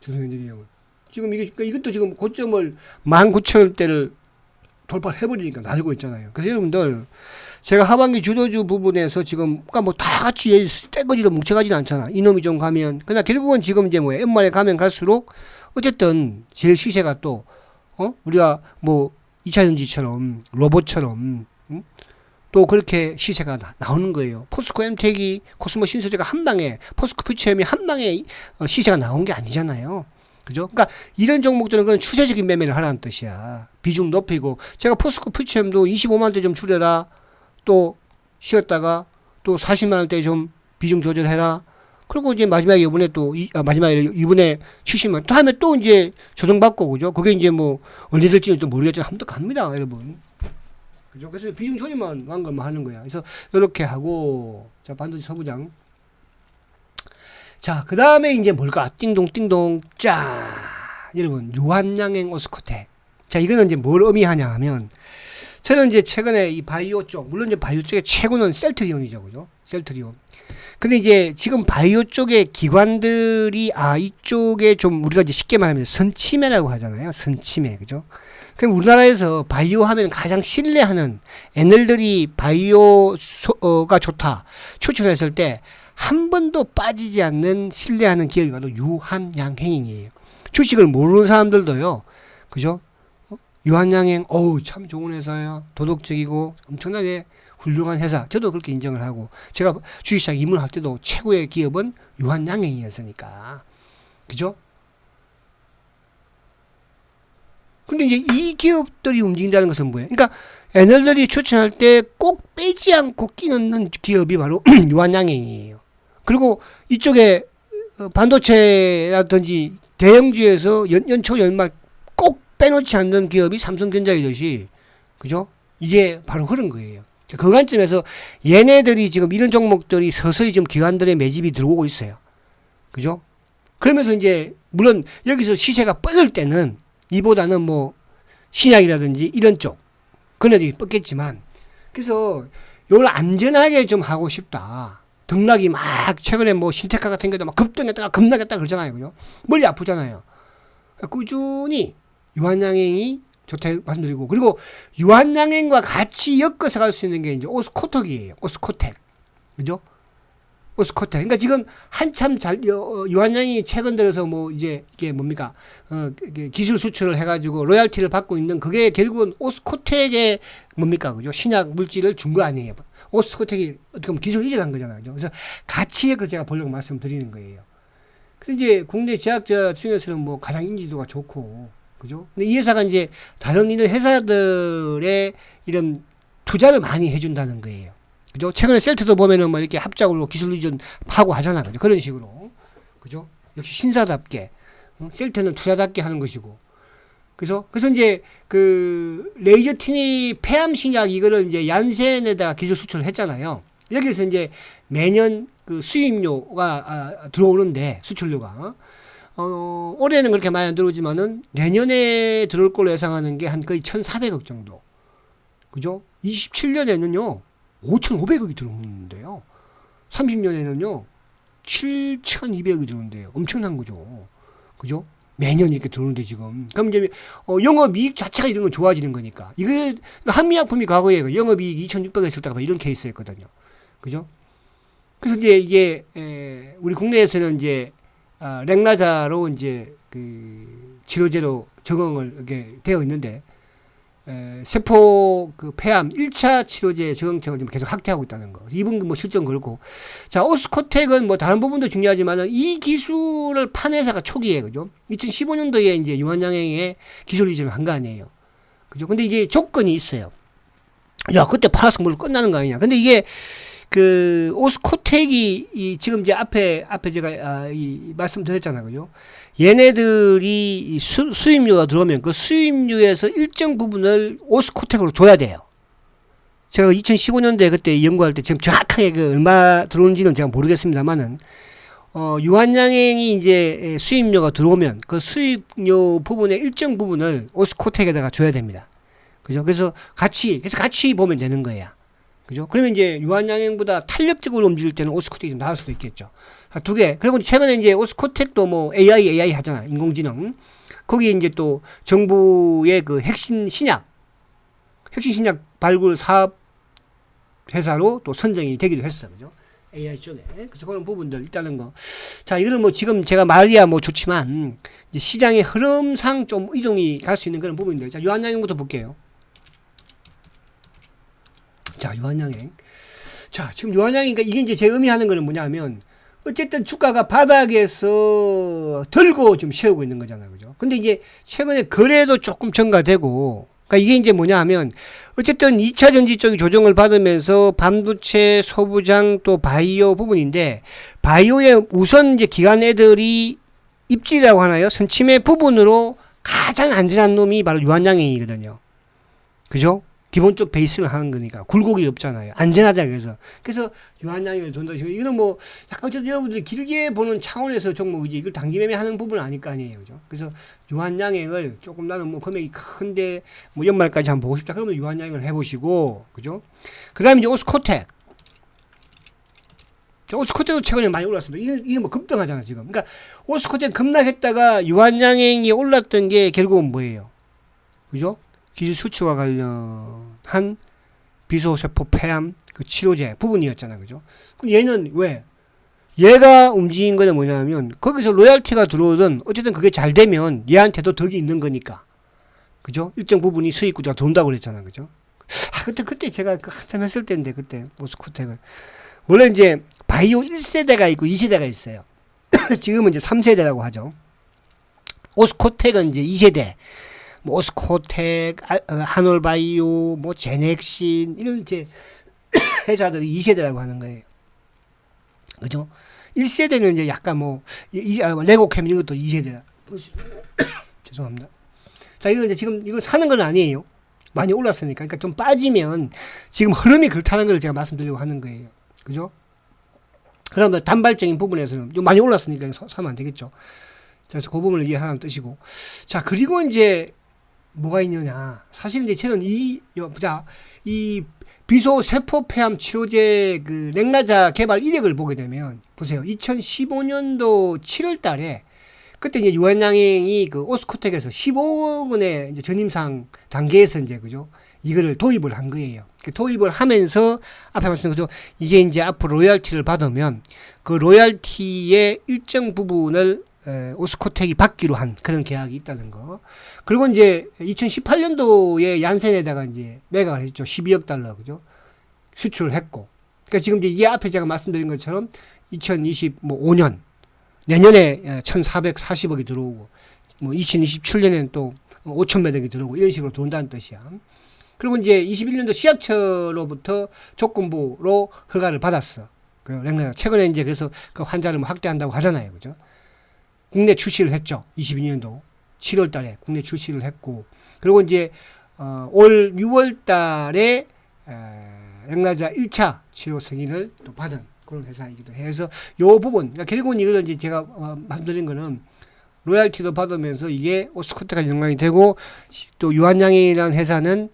A: 주성엔지니어링 지금 이것도 지금 고점을 19,000원대를 돌파해버리니까 날고 있잖아요. 그래서 여러분들 제가 하반기 주도주 부분에서 지금 그러니까 뭐 다 같이 떼거지로 뭉쳐가지는 않잖아. 이놈이 좀 가면 그러나 결국은 지금 이제 뭐 연말에 가면 갈수록 어쨌든 제일 시세가 또 우리가 뭐 2차전지처럼 로봇처럼 또 그렇게 시세가 나오는 거예요. 포스코 엠텍이 코스모 신소재가 한 방에 포스코 퓨처엠이 한 방에 시세가 나온 게 아니잖아요. 그죠? 그러니까 이런 종목들은 그런 추세적인 매매를 하라는 뜻이야. 비중 높이고 제가 포스코 퓨처엠도 25만원대 좀 줄여라. 또 쉬었다가 또 40만원대 좀 비중 조절해라. 그리고 이제 마지막에 이번에 이번에 70만원 또 하면 또 이제 조정받고, 그죠? 그게 이제 뭐 언제 될지는 좀 모르겠지만 한번 또 갑니다, 여러분. 그죠? 그래서 비중 조절만 완금만 하는 거야. 그래서 이렇게 하고, 자, 반도체 소부장. 자, 그 다음에 이제 뭘까? 띵동, 띵동, 짠! 여러분, 유한양행 오스코텍. 자, 이거는 이제 뭘 의미하냐 하면, 저는 이제 최근에 이 바이오 쪽, 물론 이제 바이오 쪽의 최고는 셀트리온이죠. 그죠? 셀트리온. 근데 이제 지금 바이오 쪽의 기관들이, 이쪽에 좀 우리가 이제 쉽게 말하면 선치매라고 하잖아요. 선치매. 그죠? 그럼 우리나라에서 바이오 하면 가장 신뢰하는 애널들이 바이오가 좋다. 추천했을 때 한 번도 빠지지 않는 신뢰하는 기업이 바로 유한양행이에요. 주식을 모르는 사람들도요. 그죠? 유한양행, 참 좋은 회사야. 도덕적이고 엄청나게 훌륭한 회사. 저도 그렇게 인정을 하고, 제가 주식시장 입문할 때도 최고의 기업은 유한양행이었으니까. 그죠? 근데 이제 이 기업들이 움직인다는 것은 뭐예요? 그러니까 애널들이 추천할 때 꼭 빼지 않고 끼는 기업이 바로 유한양행이에요. 그리고 이쪽에 반도체라든지 대형주에서 연초 연말 꼭 빼놓지 않는 기업이 삼성전자이듯이, 그죠? 이게 바로 그런 거예요. 그 관점에서 얘네들이 지금 이런 종목들이 서서히 좀 기관들의 매집이 들어오고 있어요. 그죠? 그러면서 이제 물론 여기서 시세가 뻗을 때는 이보다는 뭐 신약이라든지 이런 쪽 그런 애들이 뻗겠지만, 그래서 이걸 안전하게 좀 하고 싶다. 등락이 막 최근에 뭐 신테카 같은 경우도 막 급등했다가 급락했다가 그러잖아요. 그죠? 머리 아프잖아요. 꾸준히 유한양행이 좋다 말씀드리고, 그리고 유한양행과 같이 엮어서 갈 수 있는 게 이제 오스코텍이에요. 오스코텍. 그죠? 오스코텍. 그러니까 지금 한참 유한양행이 최근 들어서 뭐 이제 이게 뭡니까? 이게 기술 수출을 해가지고 로얄티를 받고 있는 그게 결국은 오스코텍의 뭡니까? 그죠? 신약 물질을 준 거 아니에요. 오스코텍이 어떻게 보면 기술 이전한 거잖아요. 그죠? 그래서 같이 제가 보려고 말씀드리는 거예요. 그래서 이제 국내 제약자 중에서는 뭐 가장 인지도가 좋고, 그죠? 근데 이 회사가 이제 다른 이런 회사들의 이런 투자를 많이 해준다는 거예요. 그죠? 최근에 셀트도 보면은 뭐 이렇게 합작으로 기술 이전하고 하잖아. 그죠? 그런 식으로. 그죠? 역시 신사답게. 셀트는 투자답게 하는 것이고. 그래서 이제 그 레이저 티니 폐암 신약 이거를 이제 얀센에다가 기술 수출을 했잖아요. 여기서 이제 매년 그 수입료가 들어오는데, 수출료가. 올해는 그렇게 많이 안 들어오지만은 내년에 들어올 걸로 예상하는 게 한 거의 1,400억 정도. 그죠? 27년에는요, 5,500억이 들어오는데요. 30년에는요, 7,200억이 들어오는데요. 엄청난 거죠. 그죠? 매년 이렇게 들어오는데 지금. 그럼 이제, 영업이익 자체가 이런 건 좋아지는 거니까. 이게, 한미약품이 과거에 영업이익 2,600억 했을 때가 이런 케이스였거든요. 그죠? 그래서 이제 이게, 우리 국내에서는 이제, 렉나자로 이제 그 치료제로 적응을 이렇게 되어 있는데, 세포 그 폐암 1차 치료제 적응증을 지금 계속 확대하고 있다는 거. 이분 뭐 실전 걸고. 자, 오스코텍은 뭐 다른 부분도 중요하지만은 이 기술을 판 회사가 초기에, 그죠? 2015년도에 이제 유한양행에 기술 이전을 한 거 아니에요. 그죠? 근데 이게 조건이 있어요. 야, 그때 팔아서 뭘 끝나는 거 아니냐. 근데 이게 그 오스코텍이 지금 이제 앞에 제가 말씀드렸잖아요. 그죠? 얘네들이 수입료가 들어오면 그 수입료에서 일정 부분을 오스코텍으로 줘야 돼요. 제가 2015년도에 그때 연구할 때 지금 정확하게 그 얼마 들어오는지는 제가 모르겠습니다만은, 유한양행이 이제 수입료가 들어오면 그 수입료 부분의 일정 부분을 오스코텍에다가 줘야 됩니다. 그죠? 그래서 같이 보면 되는 거예요. 그죠? 그러면 이제 유한양행보다 탄력적으로 움직일 때는 오스코텍이 좀 나을 수도 있겠죠. 두 개. 그리고 최근에 이제 오스코텍도 뭐 AI 하잖아. 인공지능. 거기에 이제 또 정부의 그 핵심 신약 발굴 사업 회사로 또 선정이 되기도 했어. 그죠? AI 쪽에. 그래서 그런 부분들 있다는 거. 자, 이거는 뭐 지금 제가 말이야 뭐 좋지만, 이제 시장의 흐름상 좀 이동이 갈 수 있는 그런 부분들. 자, 유한양행부터 볼게요. 자, 유한양행. 자, 지금 유한양행, 그러니까 이게 이제 제 의미하는 거는 뭐냐면, 어쨌든 주가가 바닥에서 들고 좀 세우고 있는 거잖아요. 그죠? 근데 이제 최근에 거래도 조금 증가되고, 그러니까 이게 이제 뭐냐 하면, 어쨌든 2차 전지 쪽이 조정을 받으면서 반도체, 소부장 또 바이오 부분인데, 바이오에 우선 이제 기관 애들이 입질이라고 하나요? 선침의 부분으로 가장 안전한 놈이 바로 유한양행이거든요. 그죠? 기본적 베이스를 하는 거니까 굴곡이 없잖아요. 안전하자 그래서 유한양액을 돈다. 이거는 뭐 약간 어쨌든 여러분들이 길게 보는 차원에서 종목이지 이걸 단기매매 하는 부분은 아닐 거 아니에요, 그죠? 그래서 유한양액을 조금 나는 뭐 금액이 큰데 뭐 연말까지 한번 보고 싶다 그러면 유한양액을 해보시고, 그죠? 그다음에 이제 오스코텍. 오스코텍도 최근에 많이 올랐습니다. 이게 뭐 급등하잖아 지금. 그러니까 오스코텍 급락했다가 유한양액이 올랐던 게 결국은 뭐예요, 그죠? 기술 수치와 관련한 비소세포 폐암 그 치료제 부분이었잖아, 그죠? 그럼 얘는 왜? 얘가 움직인 거는 뭐냐면 거기서 로얄티가 들어오든 어쨌든 그게 잘 되면 얘한테도 덕이 있는 거니까, 그죠? 일정 부분이 수익 구조가 돈다고 그랬잖아, 그죠? 그때 제가 한참 했을 때인데 그때 오스코텍을 원래 이제 바이오 1세대가 있고 2세대가 있어요. 지금은 이제 3세대라고 하죠. 오스코텍은 이제 2세대. 뭐 오스코텍, 한올바이오, 뭐 제넥신 이런 이제 회사들이 2세대라고 하는 거예요. 그죠? 1세대는 이제 약간 뭐 레고캠 이런 것도 2세대라. 죄송합니다. 자, 이건 이제 지금 이거 사는 건 아니에요. 많이 올랐으니까. 그러니까 좀 빠지면 지금 흐름이 그렇다는 걸 제가 말씀드리려고 하는 거예요. 그죠? 그러면 단발적인 부분에서는 좀 많이 올랐으니까 사면 안 되겠죠. 그래서 그 부분을 이해하는 뜻이고. 자, 그리고 이제 뭐가 있느냐. 사실 이제 저는 이 비소 세포 폐암 치료제 그 렉나자 개발 이력을 보게 되면 보세요. 2015년도 7월 달에 그때 이제 유한양행이 그 오스코텍에서 15억 원의 이제 전임상 단계에서 이제 그죠? 이거를 도입을 한 거예요. 도입을 하면서 앞에 말씀드린 거죠. 이게 이제 앞으로 로열티를 받으면 그 로열티의 일정 부분을 오스코텍이 받기로 한 그런 계약이 있다는 거. 그리고 이제 2018년도에 얀센에다가 이제 매각을 했죠. 12억 달러, 그죠? 수출을 했고. 그러니까 지금 이제 이 앞에 제가 말씀드린 것처럼 2025년, 내년에 1,440억이 들어오고, 뭐 2027년에는 또 5,000매덕이 들어오고, 이런 식으로 들어온다는 뜻이야. 그리고 이제 21년도 시약처로부터 조건부로 허가를 받았어. 최근에 이제 그래서 그 환자를 뭐 확대한다고 하잖아요. 그죠? 국내 출시를 했죠. 22년도 7월 달에 국내 출시를 했고, 그리고 이제 올 6월 달에 렉나자 1차 치료 승인을 또 받은 그런 회사이기도 해서 요 부분, 그러니까 결국은 이걸 이제 제가 말씀드린 거는 로얄티도 받으면서 이게 오스코텍가 연관이 되고, 또 유한양행이라는 회사는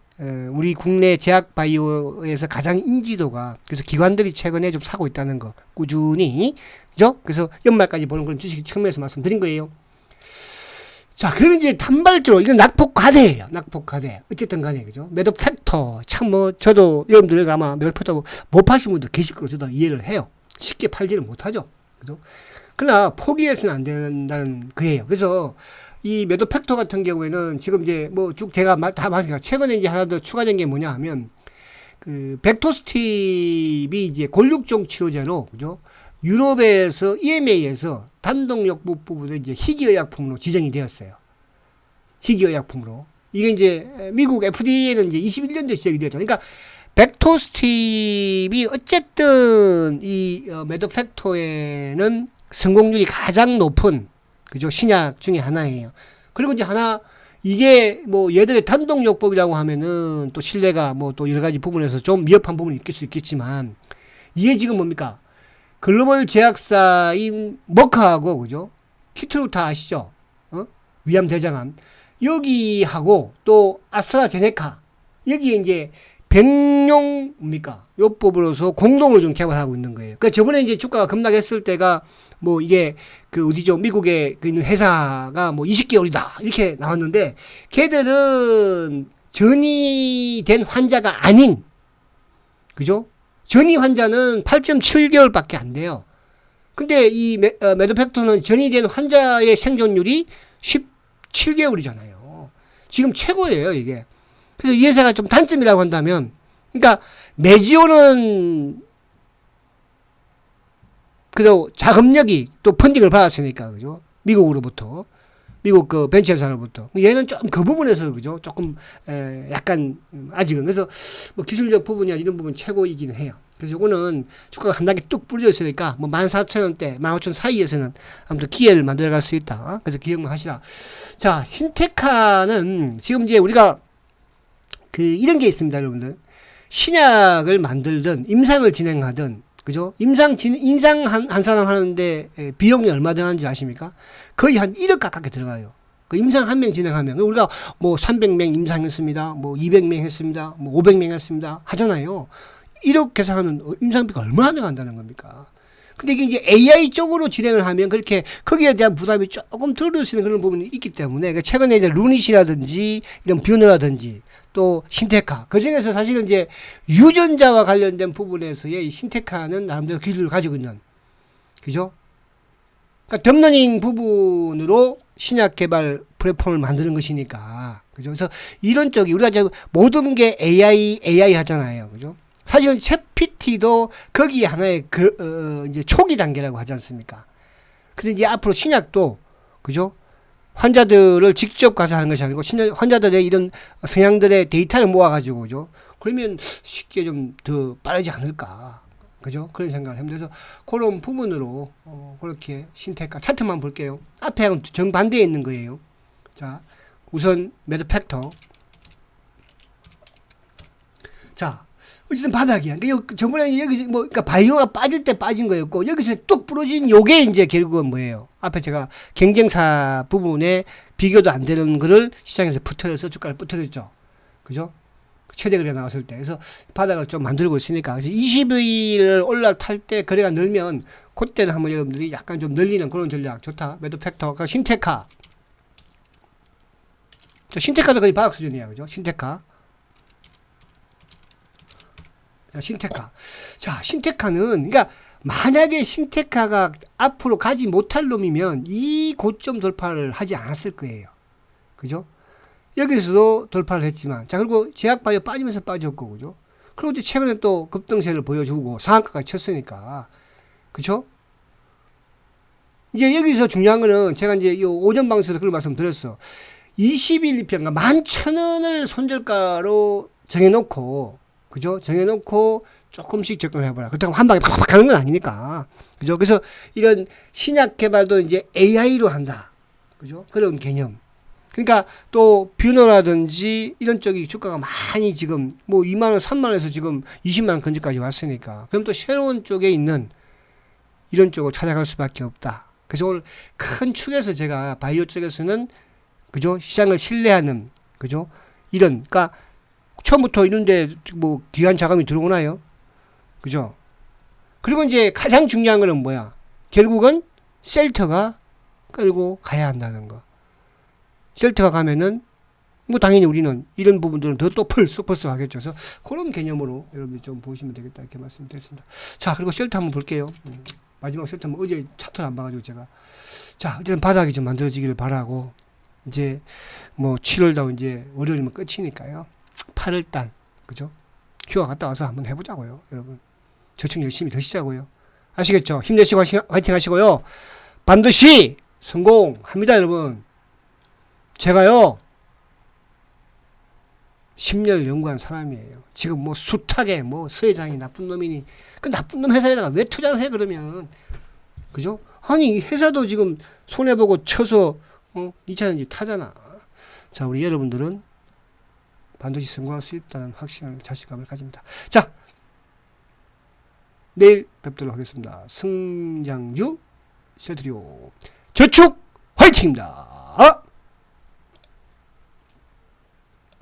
A: 우리 국내 제약 바이오에서 가장 인지도가, 그래서 기관들이 최근에 좀 사고 있다는 거 꾸준히, 그죠? 그래서 연말까지 보는 그런 주식 측면에서 말씀드린 거예요. 자, 그러면 이제 단발적으로 이건 낙폭과대예요. 낙폭과대. 어쨌든 간에, 그죠? 매도 팩터. 참 뭐 저도 여러분들 아마 매도 팩터 못 파신 분들 계실 거로 저도 이해를 해요. 쉽게 팔지는 못하죠. 그죠? 그러나 포기해서는 안 된다는 거예요. 그래서 이 매도 팩터 같은 경우에는 지금 이제 뭐 쭉 제가 다 말씀드렸습니다. 최근에 이제 하나 더 추가된 게 뭐냐 하면 그 백토스팁이 이제 골육종 치료제로, 그죠? 유럽에서 EMA에서 단독요법 부분에 이제 희귀의약품으로 지정이 되었어요. 희귀의약품으로. 이게 이제 미국 FDA는 이제 21년도에 지정이 되었잖아요. 그러니까 백토스팁이 어쨌든 이 매도팩토에는 성공률이 가장 높은, 그죠? 신약 중에 하나예요. 그리고 이제 하나, 이게 뭐 얘들의 단독요법이라고 하면은 또 신뢰가 뭐 또 여러 가지 부분에서 좀 미흡한 부분이 있을 수 있겠지만, 이게 지금 뭡니까? 글로벌 제약사인 머카하고, 그죠? 키트루타 아시죠? 위암 대장암. 여기하고 또 아스트라제네카. 여기에 이제 백용 뭡니까? 요법으로서 공동으로 좀 개발하고 있는 거예요. 그러니까 저번에 이제 주가가 급락했을 때가 뭐 이게 그 어디죠? 미국에 그 있는 회사가 뭐 20개월이다. 이렇게 나왔는데, 걔들은 전이된 환자가 아닌, 그죠? 전이 환자는 8.7개월밖에 안 돼요. 근데 이 매도팩토는 전이된 환자의 생존율이 17개월이잖아요. 지금 최고예요, 이게. 그래서 이 회사가 좀 단점이라고 한다면, 그러니까 메지오는 그래도 자금력이 또 펀딩을 받았으니까, 그죠? 미국으로부터. 미국 그 벤처회사로부터. 얘는 좀 그 부분에서, 그죠? 조금, 약간, 아직은. 그래서 뭐 기술력 부분이나 이런 부분 최고이긴 해요. 그래서 요거는 주가가 한 단계 뚝 부러졌으니까 뭐 14,000원대, 15,000원 사이에서는 아무튼 기회를 만들어갈 수 있다. 그래서 기억만 하시라. 자, 신테카는 지금 이제 우리가 이런 게 있습니다, 여러분들. 신약을 만들든, 임상을 진행하든, 그죠? 인상 한 사람 하는데 비용이 얼마 드는지 아십니까? 거의 한 1억 가깝게 들어가요. 그 임상 한 명 진행하면, 우리가 뭐 300명 임상했습니다, 뭐 200명 했습니다, 뭐 500명 했습니다, 하잖아요. 1억 계산하면 임상비가 얼마나 들어간다는 겁니까? 근데 이게 이제 AI 쪽으로 진행을 하면 그렇게 거기에 대한 부담이 조금 덜어지는 그런 부분이 있기 때문에 최근에 이제 루닛이라든지 이런 뷰너라든지 또 신테카 그 중에서 사실은 이제 유전자와 관련된 부분에서의 이 신테카는 나름대로 기술을 가지고 있는 그죠? 그러니까 딥러닝 부분으로 신약 개발 플랫폼을 만드는 것이니까 그죠? 그래서 이런 쪽이 우리가 이제 모든 게 AI 하잖아요, 그죠? 사실은 챗PT도 거기에 하나의 이제 초기 단계라고 하지 않습니까? 그래서 이제 앞으로 신약도, 그죠? 환자들을 직접 가서 하는 것이 아니고, 환자들의 이런 성향들의 데이터를 모아가지고, 그죠? 그러면 쉽게 좀 더 빠르지 않을까. 그죠? 그런 생각을 합니다. 그래서 그런 부분으로, 그렇게 신테카 차트만 볼게요. 앞에하고는 정반대에 있는 거예요. 자, 우선 매드 팩터. 자, 어쨌든 바닥이야. 그러니까 저번에 여기 그러니까 바이오가 빠질 때 빠진 거였고, 여기서 뚝 부러진 요게 이제 결국은 뭐예요? 앞에 제가 경쟁사 부분에 비교도 안 되는 거를 시장에서 붙어서 주가를 붙어졌죠. 그죠? 최대 거래 나왔을 때. 그래서 바닥을 좀 만들고 있으니까. 그래서 20일 올라탈 때 거래가 늘면, 그때는 한번 여러분들이 약간 좀 늘리는 그런 전략. 좋다. 매도 팩터. 그러니까 신테카. 신테카도 거의 바닥 수준이야. 그죠? 신테카. 신테카. 자, 신테카는, 그러니까, 만약에 신테카가 앞으로 가지 못할 놈이면 이 고점 돌파를 하지 않았을 거예요. 그죠? 여기서도 돌파를 했지만, 자, 그리고 제약바이오 빠지면서 빠졌고, 그죠? 그리고 이제 최근에 또 급등세를 보여주고 상한가까지 쳤으니까, 그죠? 이제 여기서 중요한 거는 제가 이제 이 오전 방송에서 그런 말씀 드렸어. 20일 이평가 11,000원을 손절가로 정해놓고, 그죠? 정해놓고 조금씩 접근해봐라. 그렇다고 한 방에 팍팍 가는 건 아니니까. 그죠? 그래서 이런 신약 개발도 이제 AI로 한다. 그죠? 그런 개념. 그러니까 또 뷰너라든지 이런 쪽이 주가가 많이 지금 뭐 2만원, 3만원에서 지금 20만원 근처까지 왔으니까. 그럼 또 새로운 쪽에 있는 이런 쪽으로 찾아갈 수밖에 없다. 그래서 오늘 큰 축에서 제가 바이오 쪽에서는 그죠? 시장을 신뢰하는 그죠? 이런 그러니까 처음부터 이런데 뭐 귀한 자금이 들어오나요? 그죠? 그리고 이제 가장 중요한 거는 뭐야? 결국은 셀터가 끌고 가야 한다는 거. 셀터가 가면은 뭐 당연히 우리는 이런 부분들은 더 또 펄썩 하겠죠. 그래서 그런 개념으로 여러분이 좀 보시면 되겠다 이렇게 말씀드렸습니다. 자, 그리고 셀터 한번 볼게요. 마지막 셀터 한번 어제 차트를 안 봐가지고 제가 자 어쨌든 바닥이 좀 만들어지기를 바라고 이제 뭐 7월도 이제 월요일이면 끝이니까요. 8월달 그죠? 휴가 갔다 와서 한번 해보자고요, 여러분. 저축 열심히 드시자고요. 아시겠죠? 힘내시고 화이팅 하시고요. 반드시 성공합니다, 여러분. 제가요 10년을 연구한 사람이에요. 지금 뭐 숱하게 뭐 서회장이 나쁜 놈이니 그 나쁜 놈 회사에다가 왜 투자를 해 그러면 그죠? 아니 회사도 지금 손해보고 쳐서 2차전지 타잖아. 자, 우리 여러분들은 반드시 성공할 수 있다는 확신을 자신감을 가집니다. 자, 내일 뵙도록 하겠습니다. 승장주 셀트리오 저축 화이팅입니다.